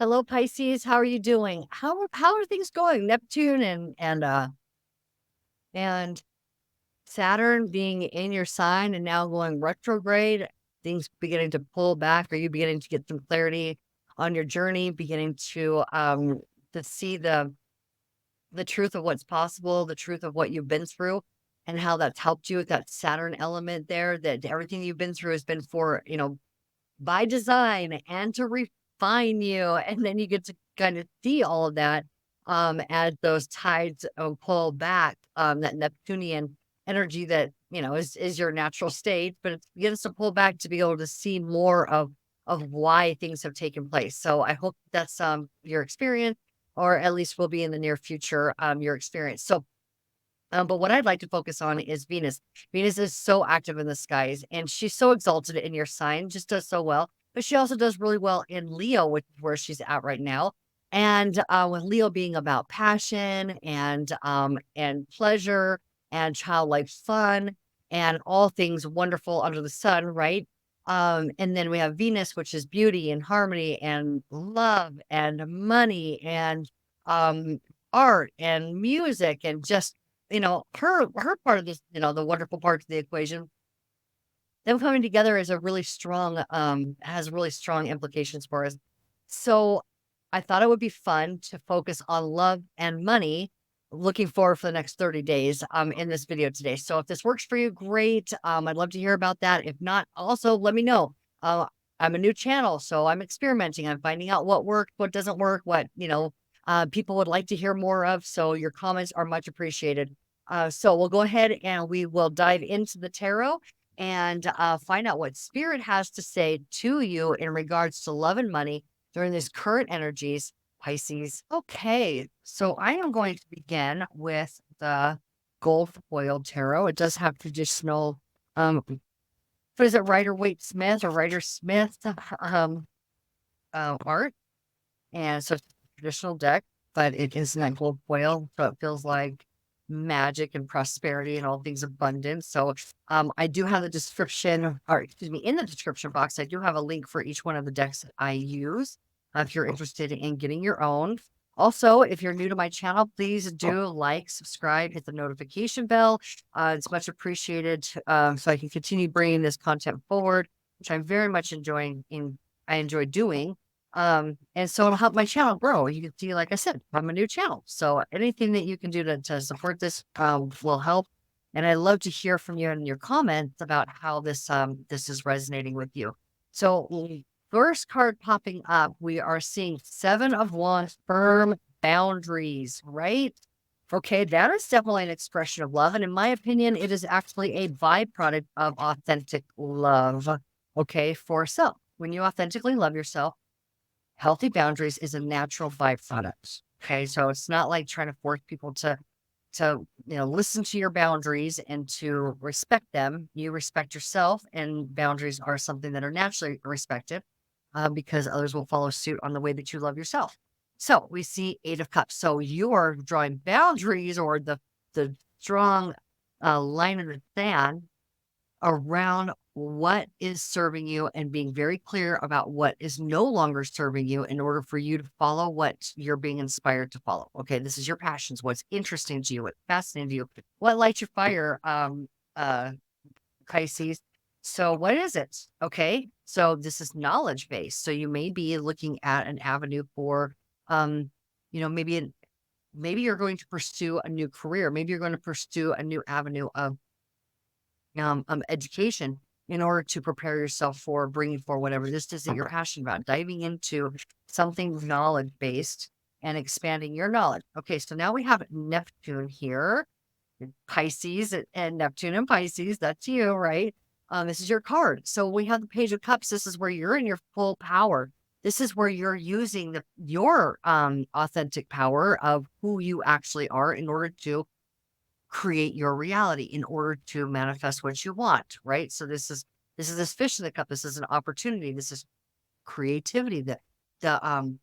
Hello, Pisces. How are you doing? How are things going? Neptune and Saturn being in your sign and now going retrograde. Things beginning to pull back. Are you beginning to get some clarity on your journey? Beginning to see the truth of what's possible, the truth of what you've been through, and how that's helped you with that Saturn element there. That everything you've been through has been for by design and to refine you. And then you get to kind of see all of that as those tides pull back, that Neptunian energy that, is your natural state, but it begins to pull back to be able to see more of why things have taken place. So I hope that's your experience, or at least will be in the near future, your experience. So but what I'd like to focus on is Venus. Venus is so active in the skies and she's so exalted in your sign, just does so well. But she also does really well in Leo, which is where she's at right now. And with Leo being about passion and pleasure and childlike fun and all things wonderful under the sun, right? And then we have Venus, which is beauty and harmony and love and money and um art and music and just her part of this, the wonderful parts of the equation, them coming together is a really strong, has really strong implications for us. So I thought it would be fun to focus on love and money. Looking forward for the next 30 days in this video today. So if this works for you, great. I'd love to hear about that. If not, also let me know. Uh, I'm a new channel, so I'm experimenting. I'm finding out what works, what doesn't work, what people would like to hear more of. So your comments are much appreciated. So we'll go ahead and we will dive into the tarot and find out what spirit has to say to you in regards to love and money during these current energies, Pisces. Okay, so I am going to begin with the gold foil tarot. It does have traditional, what is it, Rider Waite Smith or Rider Smith um, art. And so it's a traditional deck, but it is not gold foil. So it feels like magic and prosperity and all things abundant. So I do have the description, or excuse me, in the description box, I do have a link for each one of the decks that I use if you're interested in getting your own. Also, if you're new to my channel, please do like, subscribe, hit the notification bell. It's much appreciated so I can continue bringing this content forward, which I'm very much enjoying. I enjoy doing. And so it'll help my channel grow. You can see, like I said, I'm a new channel. So anything that you can do to support this will help. And I love to hear from you and your comments about how this is resonating with you. So first card popping up, we are seeing Seven of Wands, firm boundaries, right? Okay, that is definitely an expression of love. And in my opinion, it is actually a byproduct of authentic love. Okay, for self. When you authentically love yourself, healthy boundaries is a natural byproduct. Okay. So it's not like trying to force people to listen to your boundaries and to respect them. You respect yourself, and boundaries are something that are naturally respected because others will follow suit on the way that you love yourself. So we see Eight of Cups. So you are drawing boundaries, or the strong line in the sand around what is serving you and being very clear about what is no longer serving you in order for you to follow what you're being inspired to follow. Okay, this is your passions, what's interesting to you, what's fascinating to you, what lights your fire, Pisces. So what is it? Okay, so this is knowledge based. So you may be looking at an avenue for, maybe you're going to pursue a new career. Maybe you're going to pursue a new avenue of education in order to prepare yourself for bringing forward whatever this is that you're passionate about, diving into something knowledge based and expanding your knowledge. Okay, so now we have Neptune here, Pisces, and Neptune and Pisces. That's you, right? This is your card. So we have the Page of Cups. This is where you're in your full power. This is where you're using your authentic power of who you actually are in order to create your reality, in order to manifest what you want, right? So this is this fish in the cup. This is an opportunity. This is creativity. That the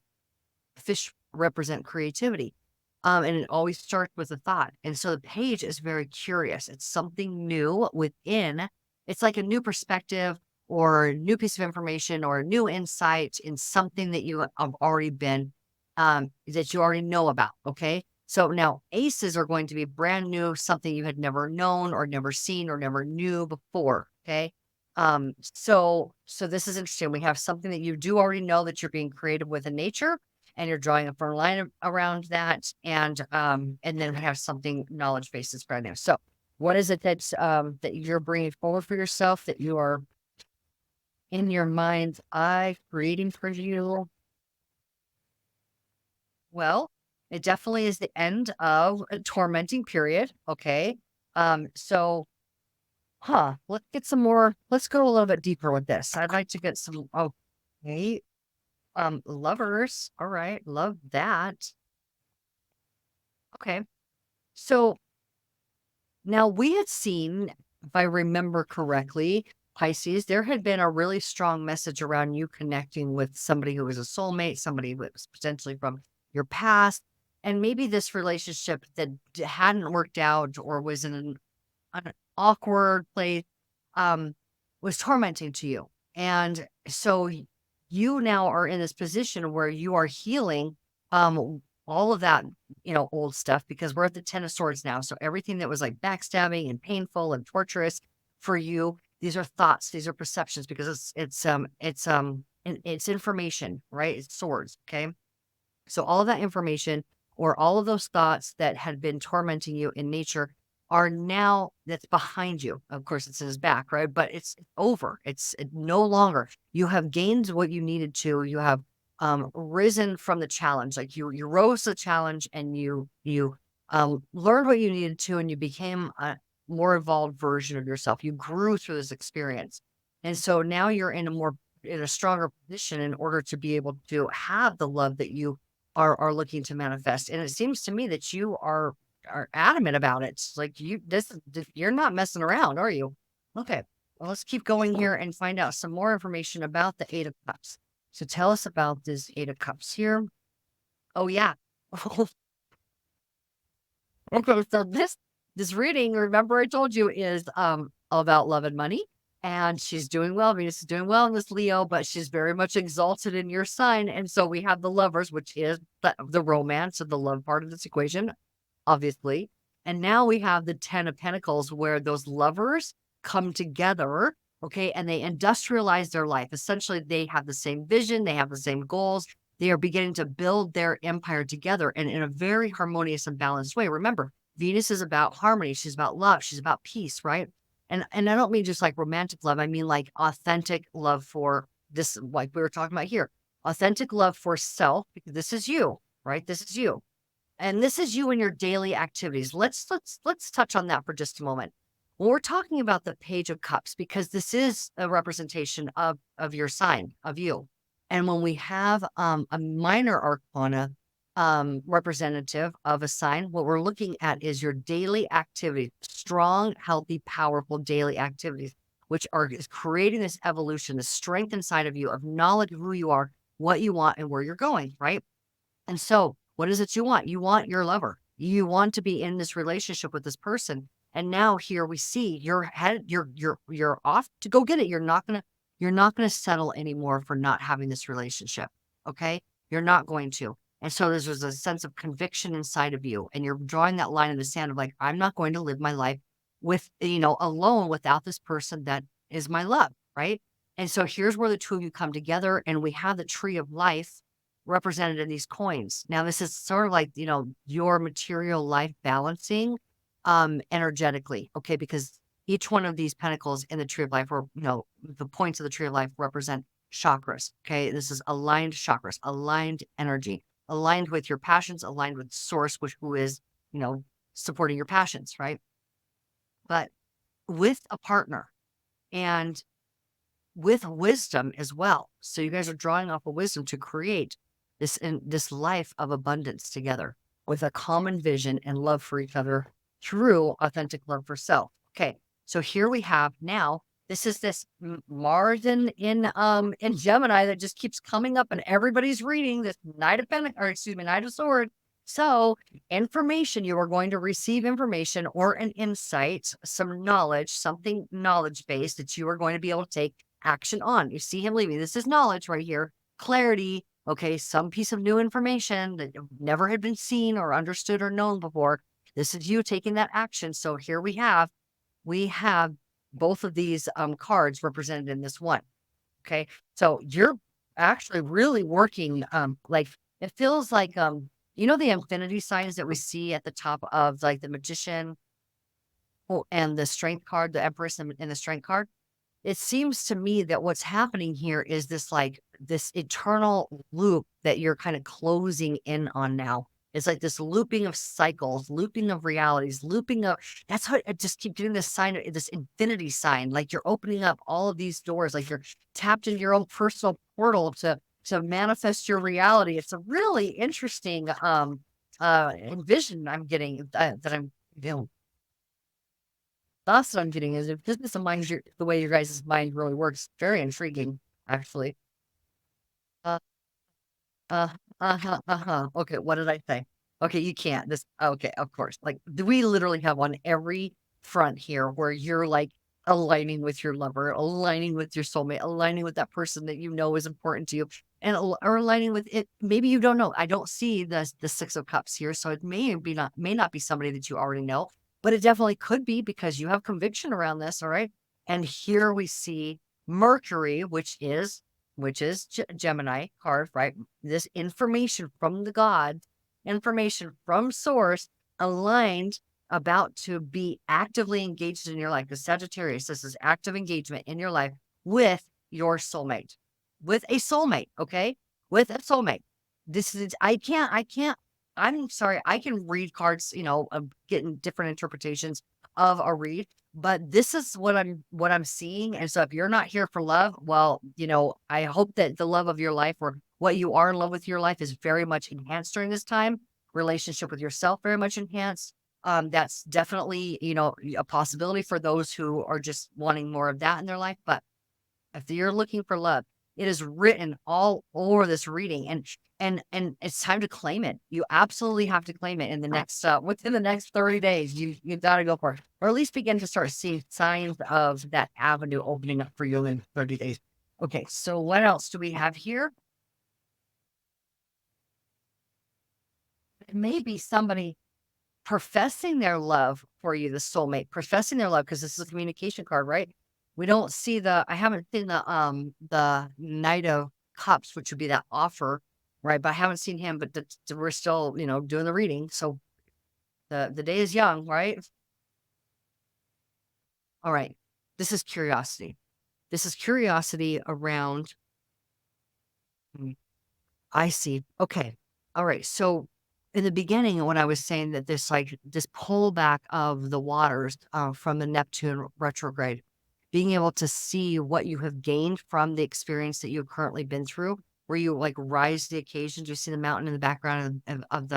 fish represent creativity. And it always starts with a thought. And so the page is very curious. It's something new within. It's like a new perspective, or a new piece of information or a new insight in something that you have already been, that you already know about. Okay. So now aces are going to be brand new, something you had never known or never seen or never knew before. Okay. So this is interesting. We have something that you do already know that you're being creative with in nature, and you're drawing a firm line around that. And then we have something knowledge based is brand new. So what is it that you're bringing forward for yourself that you are in your mind's eye creating for you? Well, it definitely is the end of a tormenting period. Okay. So, let's get some more. Let's go a little bit deeper with this. I'd like to get some. Okay. Lovers. All right. Love that. Okay. So now we had seen, if I remember correctly, Pisces, there had been a really strong message around you connecting with somebody who was a soulmate, somebody who was potentially from your past, and maybe this relationship that hadn't worked out or was in an awkward place, um, was tormenting to you. And so you now are in this position where you are healing all of that, old stuff, because we're at the 10 of swords now. So everything that was like backstabbing and painful and torturous for you, these are thoughts, these are perceptions, because it's information, right? It's swords. Okay. So all of that information or all of those thoughts that had been tormenting you in nature are now that's behind you. Of course, it's in his back, right? But it's over. No longer. You have gained what you needed to. You have risen from the challenge. Like you rose to the challenge and you learned what you needed to, and you became a more evolved version of yourself. You grew through this experience. And so now you're in a stronger position in order to be able to have the love that you are looking to manifest. And it seems to me that you are adamant about it. It's like you're not messing around, are you? Okay. Well, let's keep going here and find out some more information about the Eight of Cups. So tell us about this Eight of Cups here. Oh yeah. Okay, so this reading, remember I told you, is all about love and money. And she's doing well. Venus is doing well in this Leo, but she's very much exalted in your sign. And so we have the lovers, which is the romance of the love part of this equation, obviously. And now we have the 10 of Pentacles, where those lovers come together, okay, and they industrialize their life. Essentially, they have the same vision, they have the same goals. They are beginning to build their empire together and in a very harmonious and balanced way. Remember, Venus is about harmony, she's about love, she's about peace, right? And I don't mean just like romantic love, I mean like authentic love for this, like we were talking about here. Authentic love for self, because this is you, right? This is you. And this is you in your daily activities. Let's touch on that for just a moment. When we're talking about the Page of Cups, because this is a representation of your sign, of you. And when we have a minor arcana representative of a sign, what we're looking at is your daily activity, strong, healthy, powerful daily activities, which is creating this evolution, the strength inside of you of knowledge of who you are, what you want, and where you're going, right? And so, what is it you want? You want your lover. You want to be in this relationship with this person. And now here we see you're off to go get it. You're not gonna settle anymore for not having this relationship. Okay? You're not going to. And so there's a sense of conviction inside of you. And you're drawing that line in the sand of like, I'm not going to live my life alone without this person that is my love, right? And so here's where the two of you come together, and we have the tree of life represented in these coins. Now, this is sort of like, your material life balancing energetically, okay? Because each one of these pentacles in the tree of life, or, the points of the tree of life represent chakras, okay? This is aligned chakras, aligned energy, aligned with your passions, aligned with source, who is, supporting your passions, right? But with a partner and with wisdom as well. So you guys are drawing off of wisdom to create this life of abundance together with a common vision and love for each other through authentic love for self. Okay, so here we have now. This is this Mars in Gemini that just keeps coming up, and everybody's reading this Knight of Pentacles, or excuse me, Knight of Swords. So information, you are going to receive information or an insight, some knowledge, something knowledge based that you are going to be able to take action on. You see him leaving. This is knowledge right here, clarity. Okay, some piece of new information that never had been seen or understood or known before. This is you taking that action. So here we have both of these cards represented in this one. Okay. So you're actually really working like it feels like the infinity signs that we see at the top of like the magician and the strength card, the empress and the strength card. It seems to me that what's happening here is this like this eternal loop that you're kind of closing in on now. It's like this looping of cycles, looping of realities, looping of that's how I just keep doing this sign, this infinity sign. Like you're opening up all of these doors, like you're tapped into your own personal portal to manifest your reality. It's a really interesting envision I'm getting that I'm thoughts that I'm getting is if business aligns the way your guys' mind really works, very intriguing, actually. Uh, Okay, what did I say? Okay, you can't. Okay, of course. Like, we literally have on every front here where you're like aligning with your lover, aligning with your soulmate, aligning with that person that you know is important to you, and or aligning with it. Maybe you don't know. I don't see the Six of Cups here, so it may not be somebody that you already know, but it definitely could be because you have conviction around this. All right, and here we see Mercury, which is Gemini card, right? This information from the God, information from source, aligned, about to be actively engaged in your life. The Sagittarius, this is active engagement in your life with your soulmate, with a soulmate, okay? With a soulmate. I'm sorry, I can read cards, getting different interpretations of a read, but this is what I'm seeing. And so if you're not here for love, well, I hope that the love of your life or what you are in love with your life is very much enhanced during this time. Relationship with yourself very much enhanced. That's definitely, a possibility for those who are just wanting more of that in their life. But if you're looking for love, it is written all over this reading, and it's time to claim it. You absolutely have to claim it in the next within the next 30 days. You got to go for it, or at least begin to start seeing signs of that avenue opening up for you in 30 days. Okay, so what else do we have here? Maybe somebody professing their love for you, the soulmate, professing their love, because this is a communication card, right? We don't see I haven't seen the Knight of Cups, which would be that offer, right? But I haven't seen him, but we're still, doing the reading. So the day is young, right? All right. This is curiosity. This is curiosity around. I see. Okay. All right. So in the beginning, when I was saying that this pullback of the waters from the Neptune retrograde, being able to see what you have gained from the experience that you've currently been through, where you like rise to the occasions, you see the mountain in the background of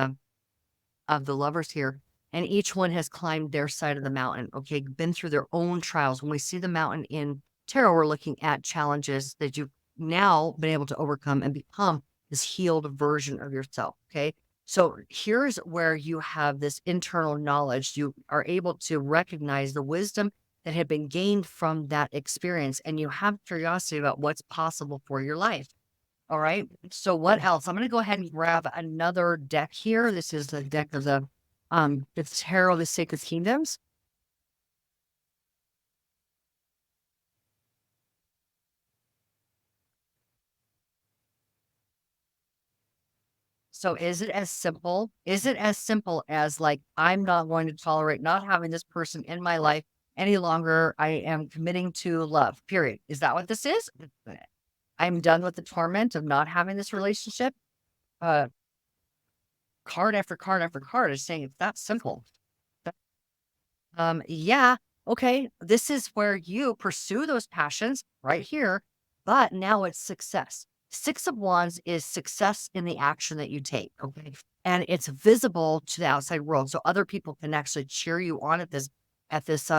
the lovers here, and each one has climbed their side of the mountain. Okay, been through their own trials. When we see the mountain in tarot, we're looking at challenges that you've now been able to overcome and become this healed version of yourself. Okay. So here's where you have this internal knowledge. You are able to recognize the wisdom that had been gained from that experience, and you have curiosity about what's possible for your life. All right. So what else? I'm going to go ahead and grab another deck here. This is the deck of the Tarot of the Sacred Kingdoms. So is it as simple? Is it as simple as like, I'm not going to tolerate not having this person in my life any longer? I am committing to love, period. Is that what this is? I'm done with the torment of not having this relationship. Uh, Card after card after card is saying it's that simple. Yeah, okay. This is where you pursue those passions right here, but now it's success. Six of Wands is success in the action that you take. Okay. And it's visible to the outside world. So other people can actually cheer you on at this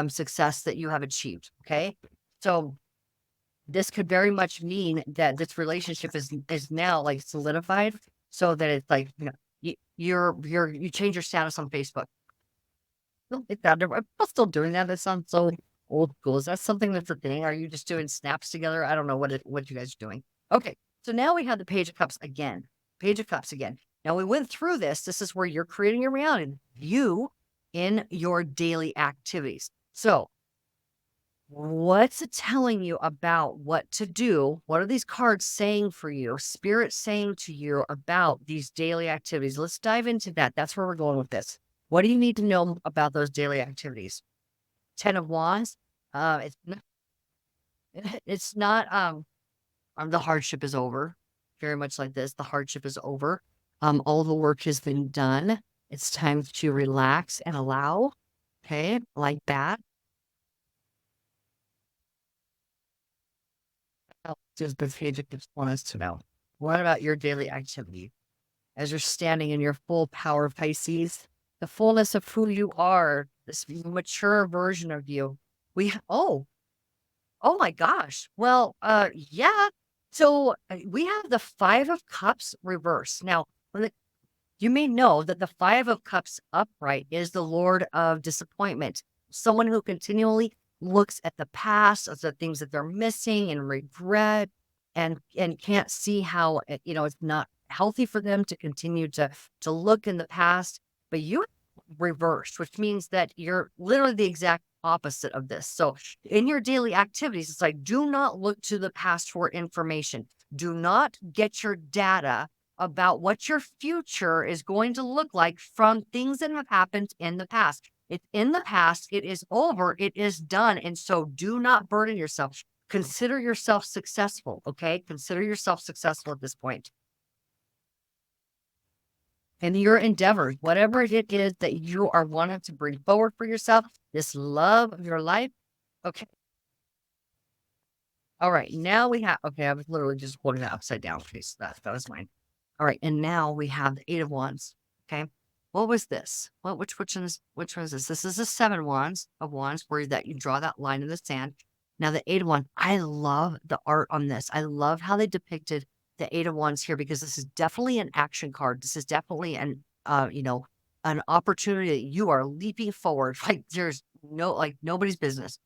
success that you have achieved. Okay. So this could very much mean that this relationship is now like solidified so that it's like, you change your status on Facebook. Don't think that I'm still doing that. That sounds so old school. Is that something that's a thing? Are you just doing snaps together? I don't know what you guys are doing. Okay, so now we have the Page of Cups again. Page of Cups again. Now we went through this. This is where you're creating your reality. You in your daily activities. So what's it telling you about what to do? What are these cards saying for you? Spirit saying to you about these daily activities? Let's dive into that. That's where we're going with this. What do you need to know about those daily activities? 10 of Wands. It's not, it's not the hardship is over. Very much like this. The hardship is over. All the work has been done. It's time to relax and allow. Okay, like that. Does the page just want us to know? What about your daily activity? As you're standing in your full power, Pisces, the fullness of who you are, this mature version of you. Oh my gosh. Well, yeah. So we have the Five of Cups reverse. Now, when you may know that the Five of Cups upright is the Lord of disappointment, someone who continually looks at the past, at the things that they're missing and regret, and can't see how it's not healthy for them to continue to look in the past. But you reversed, which means that you're literally the exact opposite of this. So in your daily activities, it's like, do not look to the past for information. Do not get your data about what your future is going to look like from things that have happened in the past. It's in the past. It is over. It is done. And so do not burden yourself. Consider yourself successful. Okay. Consider yourself successful at this point. And your endeavors, whatever it is that you are wanting to bring forward for yourself, this love of your life. Okay. All right. Now we have, okay, I was literally just holding it upside down. Okay. So that was mine. All right. And now we have the Eight of Wands. Okay. What was this? Well, which one is this? This is the Seven of Wands, where that you draw that line in the sand. Now the Eight of Wands, I love the art on this. I love how they depicted the Eight of Wands here, because this is definitely an action card. This is definitely an opportunity that you are leaping forward. Like there's nobody's business.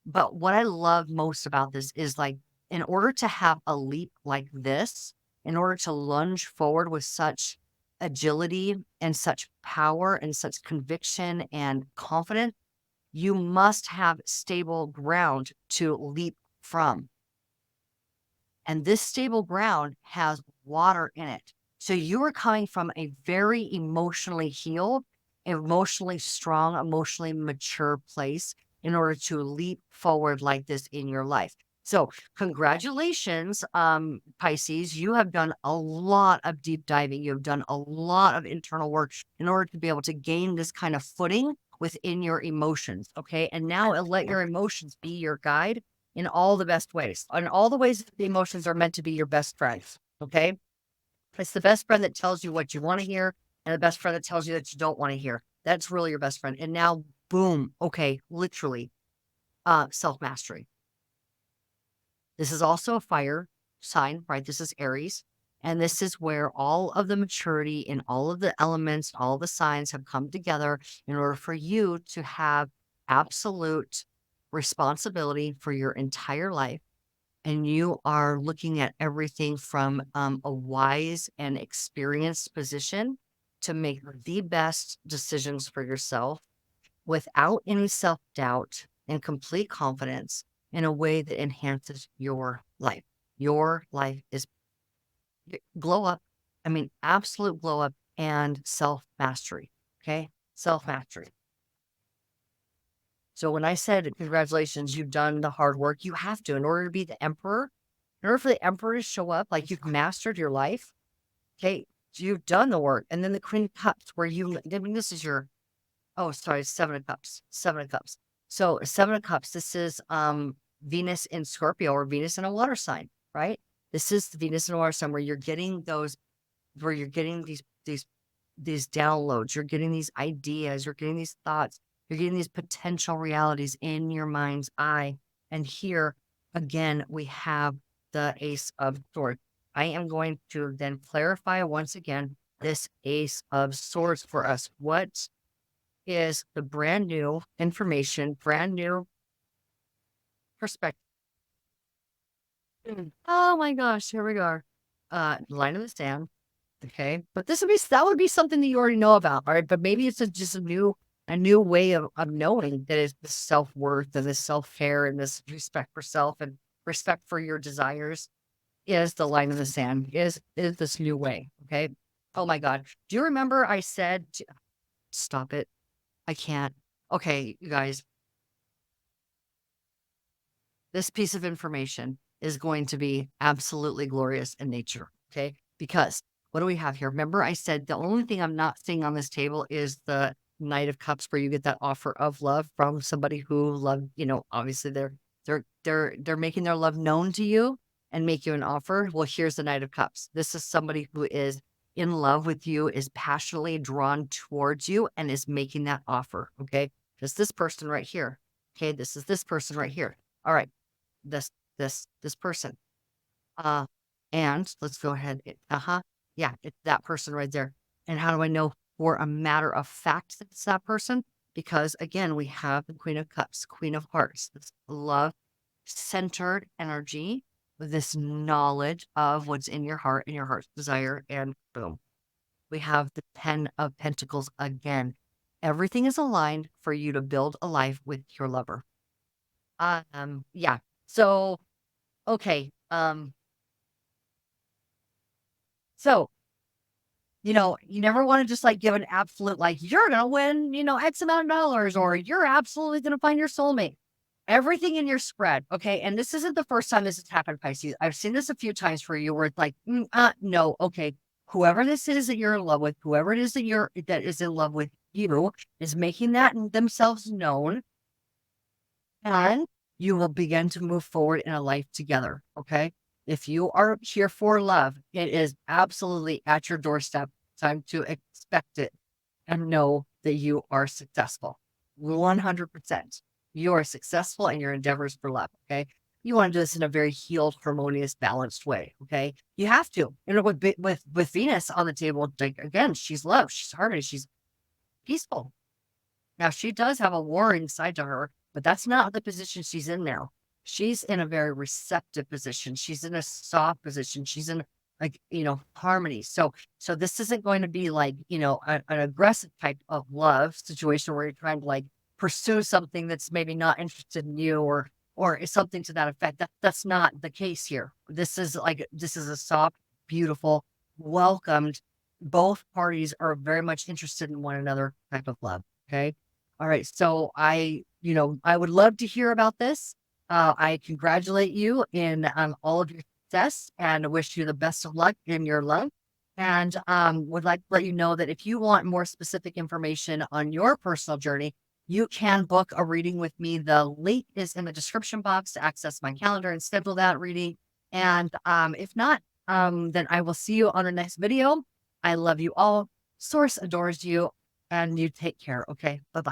But what I love most about this is, like, in order to have a leap like this, in order to lunge forward with such agility and such power and such conviction and confidence, you must have stable ground to leap from. And this stable ground has water in it. So you are coming from a very emotionally healed, emotionally strong, emotionally mature place in order to leap forward like this in your life. So congratulations, Pisces. You have done a lot of deep diving. You've done a lot of internal work in order to be able to gain this kind of footing within your emotions. Okay. And now let your emotions be your guide in all the best ways, in all the ways that the emotions are meant to be your best friends. Okay. It's the best friend that tells you what you want to hear, and the best friend that tells you that you don't want to hear. That's really your best friend. And now, boom. Okay. Literally, self-mastery. This is also a fire sign, right? This is Aries. And this is where all of the maturity and all of the elements, all the signs have come together in order for you to have absolute responsibility for your entire life. And you are looking at everything from a wise and experienced position to make the best decisions for yourself without any self-doubt and complete confidence in a way that enhances your life. Your life is glow up. I mean, absolute glow up and self-mastery. Okay. Self-mastery. So when I said, congratulations, you've done the hard work, you have to, in order to be the emperor, in order for the emperor to show up, like you've mastered your life. Okay. You've done the work. And then the Queen of Cups, where I mean, this is your, oh, sorry, Seven of Cups. Seven of Cups. So Seven of Cups, this is Venus in Scorpio, or Venus in a water sign, right? This is Venus in a water sign, where you're getting these downloads, you're getting these ideas, you're getting these thoughts, you're getting these potential realities in your mind's eye. And here again, we have the Ace of Swords. I am going to then clarify once again this Ace of Swords for us. What is the brand new information, brand new perspective. Oh my gosh, here we go. Line in the sand. Okay. But that would be something that you already know about, all right? But maybe it's just a new way of knowing that is this self-worth and this self-care and this respect for self and respect for your desires is the line in the sand, is this new way. Okay. Oh my God. Do you remember I said stop it? I can't. Okay, you guys, this piece of information is going to be absolutely glorious in nature. Okay. Because what do we have here? Remember, I said the only thing I'm not seeing on this table is the Knight of Cups, where you get that offer of love from somebody who loved, obviously they're making their love known to you and make you an offer. Well, here's the Knight of Cups. This is somebody who is in love with you, is passionately drawn towards you, and is making that offer. Okay. Just this person right here. Okay. This is this person right here. All right, this this person. Uh, and let's go ahead. Yeah, it's that person right there. And how do I know for a matter of fact that it's that person? Because again, we have the Queen of Cups, Queen of Hearts, this love centered energy with this knowledge of what's in your heart and your heart's desire. And boom, we have the Ten of Pentacles again. Everything is aligned for you to build a life with your lover. Yeah. So, okay. So, you never want to just like give an absolute, like, you're going to win, X amount of dollars, or you're absolutely going to find your soulmate. Everything in your spread. Okay. And this isn't the first time this has happened, Pisces. I've seen this a few times for you where it's like, no. Okay. Whoever this is that you're in love with, whoever it is that is in love with you is making that themselves known, and you will begin to move forward in a life together. Okay. If you are here for love, it is absolutely at your doorstep. Time to expect it and know that you are successful. 100%. You are successful in your endeavors for love. Okay. You want to do this in a very healed, harmonious, balanced way. Okay. You have to. With Venus on the table, like, again, she's love, she's harmony, she's peaceful. Now, she does have a warring side to her, but that's not the position she's in now. She's in a very receptive position. She's in a soft position. She's in, like, harmony. So this isn't going to be like, an aggressive type of love situation where you're trying to like pursue something that's maybe not interested in you, or is something to that effect. That's not the case here. This is a soft, beautiful, welcomed. Both parties are very much interested in one another type of love. Okay. All right. So I would love to hear about this. I congratulate you in all of your success and wish you the best of luck in your love. And would like to let you know that if you want more specific information on your personal journey, you can book a reading with me. The link is in the description box to access my calendar and schedule that reading. And if not, then I will see you on the next video. I love you all. Source adores you, and you take care. Okay. Bye-bye.